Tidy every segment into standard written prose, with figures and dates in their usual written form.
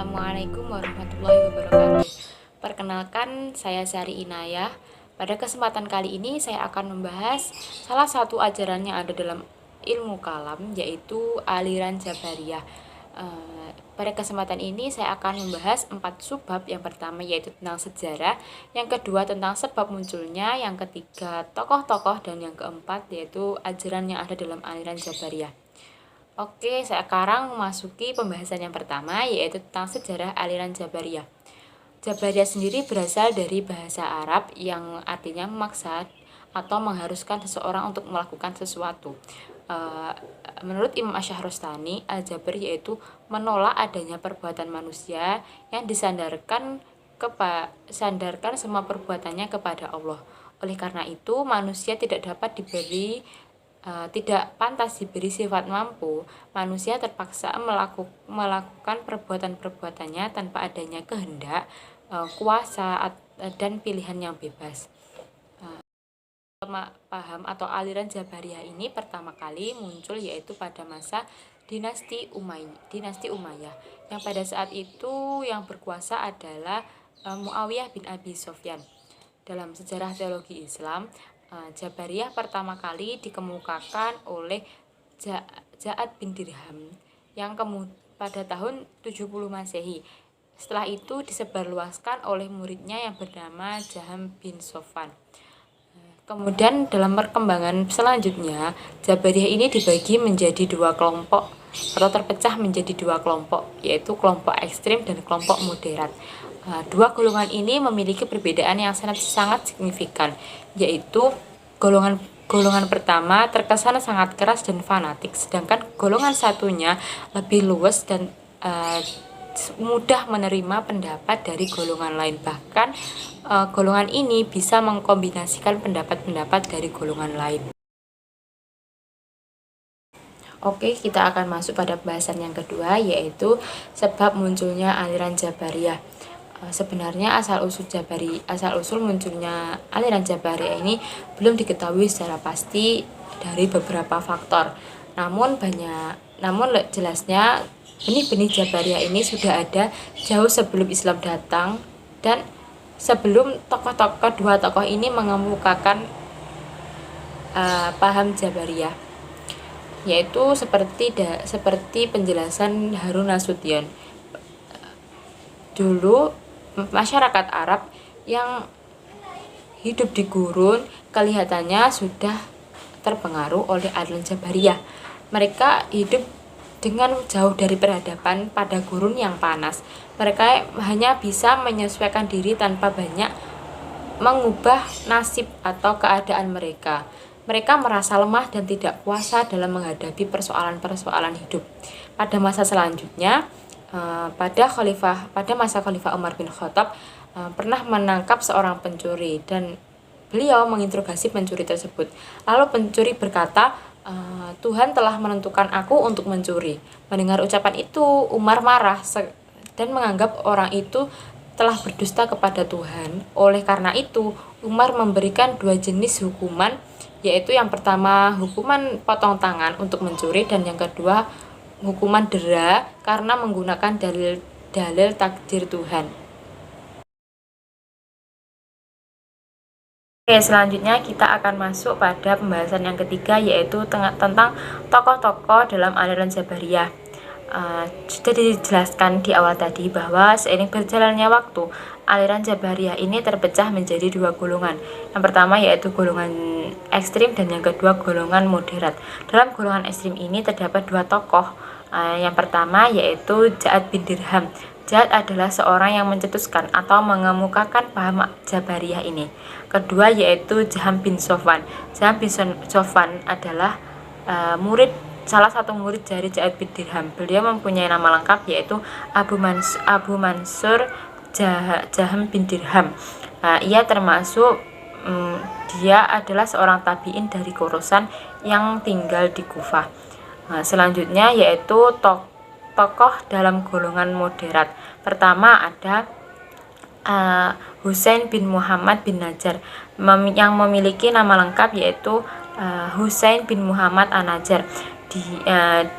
Assalamualaikum warahmatullahi wabarakatuh. Perkenalkan, saya Sari Inayah. Pada kesempatan kali ini saya akan membahas salah satu ajaran yang ada dalam ilmu kalam, yaitu aliran Jabariyah. Pada kesempatan ini saya akan membahas 4 subbab. Yang pertama yaitu tentang sejarah, yang kedua tentang sebab munculnya, yang ketiga tokoh-tokoh, dan yang keempat yaitu ajaran yang ada dalam aliran Jabariyah. Oke, sekarang memasuki pembahasan yang pertama, yaitu tentang sejarah aliran Jabariyah. Jabariyah sendiri berasal dari bahasa Arab yang artinya memaksa atau mengharuskan seseorang untuk melakukan sesuatu. Menurut Imam Asy-Syahrastani, Al-Jabr yaitu menolak adanya perbuatan manusia yang sandarkan semua perbuatannya kepada Allah. Oleh karena itu, manusia tidak pantas diberi sifat mampu. Manusia terpaksa melakukan perbuatan-perbuatannya tanpa adanya kehendak, kuasa, dan pilihan yang bebas. Paham atau aliran Jabariyah ini pertama kali muncul yaitu pada masa dinasti Umayyah, yang pada saat itu yang berkuasa adalah Muawiyah bin Abi Sufyan. Dalam sejarah teologi Islam, Jabariyah pertama kali dikemukakan oleh Ja'ad bin Dirham yang pada tahun 70 Masehi. Setelah itu disebarluaskan oleh muridnya yang bernama Jaham bin Sofwan. Kemudian dalam perkembangan selanjutnya, Jabariyah ini dibagi menjadi dua kelompok atau terpecah menjadi dua kelompok, yaitu kelompok ekstrim dan kelompok moderat. Dua golongan ini memiliki perbedaan yang sangat signifikan, yaitu golongan pertama terkesan sangat keras dan fanatik, sedangkan golongan satunya lebih luwes dan mudah menerima pendapat dari golongan lain. Bahkan golongan ini bisa mengkombinasikan pendapat-pendapat dari golongan lain. Oke, kita akan masuk pada pembahasan yang kedua, yaitu sebab munculnya aliran Jabariyah. Sebenarnya asal usul munculnya aliran Jabariyah ini belum diketahui secara pasti dari beberapa faktor. Namun jelasnya benih-benih Jabariyah ini sudah ada jauh sebelum Islam datang dan sebelum dua tokoh ini mengemukakan paham Jabariyah, yaitu seperti penjelasan Harun Nasution. Dulu masyarakat Arab yang hidup di gurun kelihatannya sudah terpengaruh oleh aliran Jabariyah. Mereka hidup dengan jauh dari peradaban pada gurun yang panas. Mereka hanya bisa menyesuaikan diri tanpa banyak mengubah nasib atau keadaan mereka. Mereka merasa lemah dan tidak kuasa dalam menghadapi persoalan-persoalan hidup. Pada masa selanjutnya, pada masa Khalifah Umar bin Khattab pernah menangkap seorang pencuri dan beliau menginterogasi pencuri tersebut. Lalu pencuri berkata, Tuhan telah menentukan aku untuk mencuri. Mendengar ucapan itu, Umar marah dan menganggap orang itu telah berdusta kepada Tuhan. Oleh karena itu, Umar memberikan 2 jenis hukuman, yaitu yang pertama hukuman potong tangan untuk mencuri, dan yang kedua hukuman dera karena menggunakan dalil takdir Tuhan. Oke, selanjutnya kita akan masuk pada pembahasan yang ketiga, yaitu tentang tokoh-tokoh dalam aliran Jabariyah. Sudah dijelaskan di awal tadi bahwa seiring berjalannya waktu, aliran Jabariyah ini terpecah menjadi 2 golongan. Yang pertama yaitu golongan ekstrim dan yang kedua golongan moderat. Dalam golongan ekstrim ini terdapat 2 tokoh. Yang pertama yaitu Ja'ad bin Dirham. Ja'ad adalah seorang yang mencetuskan atau mengemukakan paham Jabariyah ini. Kedua yaitu Jaham bin Sofwan. Jaham bin Sofwan adalah salah satu murid dari Ja'ad bin Dirham. Beliau mempunyai nama lengkap yaitu Abu Mansur Jaham bin Dirham. Dia adalah seorang tabi'in dari Khorasan yang tinggal di Kufah. Selanjutnya yaitu tokoh dalam golongan moderat. Pertama ada Husain bin Muhammad bin Najjar yang memiliki nama lengkap yaitu Husain bin Muhammad An-Najjar.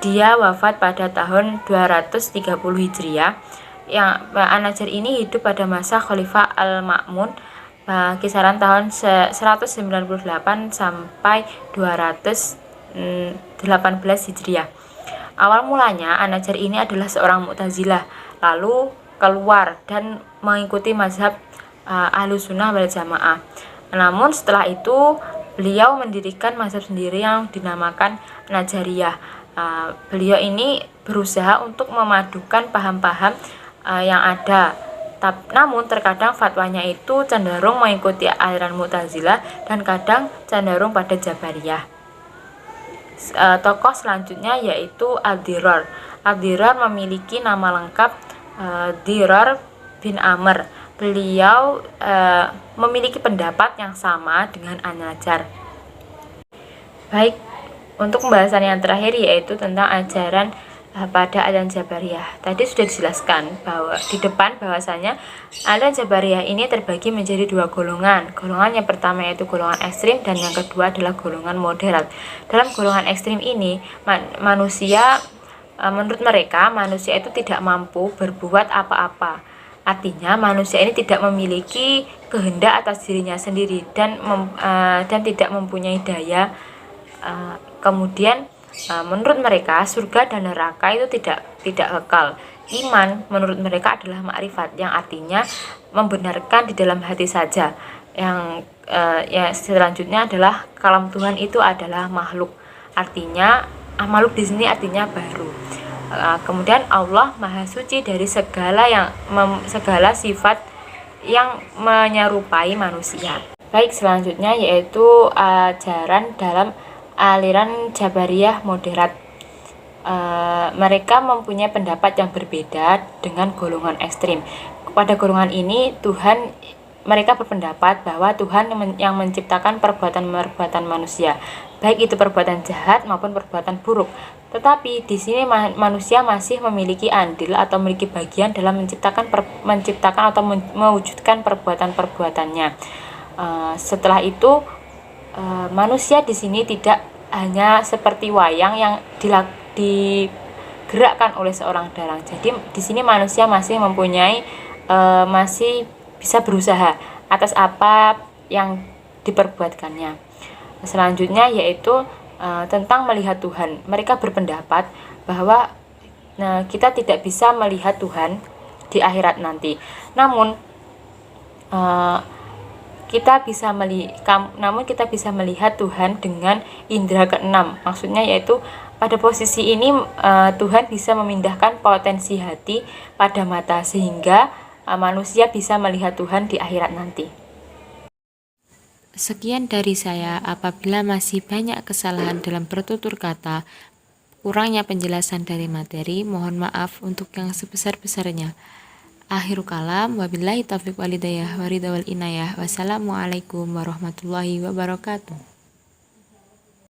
Dia wafat pada tahun 230 Hijriah An-Najjar ini hidup pada masa Khalifah Al-Ma'mun, kisaran tahun 198 sampai 218 Hijriah. Awal mulanya An-Najjar ini adalah seorang Mu'tazilah, lalu keluar dan mengikuti mazhab Ahlussunnah wal Jamaah. Namun setelah itu beliau mendirikan mazhab sendiri yang dinamakan Najjariyah. Beliau ini berusaha untuk memadukan paham-paham yang ada. Namun terkadang fatwanya itu cenderung mengikuti aliran Mu'tazilah dan kadang cenderung pada Jabariyah. Tokoh selanjutnya yaitu Ad-Dirar. Ad-Dirar memiliki nama lengkap Dirar bin Amr. Beliau memiliki pendapat yang sama dengan An-Najjar. Baik, untuk pembahasan yang terakhir yaitu tentang ajaran pada aliran Jabariyah. Tadi sudah dijelaskan bahwa di depan bahwasanya aliran Jabariyah ini terbagi menjadi dua golongan. Golongan yang pertama yaitu golongan ekstrim dan yang kedua adalah golongan moderat. Dalam golongan ekstrim ini manusia menurut mereka manusia itu tidak mampu berbuat apa-apa. Artinya manusia ini tidak memiliki kehendak atas dirinya sendiri dan tidak mempunyai daya. Kemudian menurut mereka surga dan neraka itu tidak kekal. Iman menurut mereka adalah makrifat yang artinya membenarkan di dalam hati saja. Yang selanjutnya adalah kalam Tuhan itu adalah makhluk. Artinya makhluk di sini artinya baru. Kemudian Allah Maha Suci dari segala sifat yang menyerupai manusia. Baik, selanjutnya yaitu ajaran dalam aliran Jabariyah moderat. Mereka mempunyai pendapat yang berbeda dengan golongan ekstrim. Pada golongan ini mereka berpendapat bahwa Tuhan yang menciptakan perbuatan manusia, baik itu perbuatan jahat maupun perbuatan buruk. Tetapi di sini manusia masih memiliki andil atau memiliki bagian dalam menciptakan atau mewujudkan perbuatannya. Setelah itu manusia di sini tidak hanya seperti wayang yang digerakkan oleh seorang dalang. Jadi di sini manusia masih masih bisa berusaha atas apa yang diperbuatkannya. Selanjutnya yaitu tentang melihat Tuhan. Mereka berpendapat bahwa kita tidak bisa melihat Tuhan di akhirat nanti. Namun kita bisa melihat Tuhan dengan indera keenam. Maksudnya yaitu pada posisi ini Tuhan bisa memindahkan potensi hati pada mata sehingga manusia bisa melihat Tuhan di akhirat nanti. Sekian dari saya. Apabila masih banyak kesalahan dalam bertutur kata, kurangnya penjelasan dari materi, mohon maaf untuk yang sebesar-besarnya. Akhirul kalam, wabillahi taufiq walhidayah waridha wal inayah. Wassalamualaikum warahmatullahi wabarakatuh.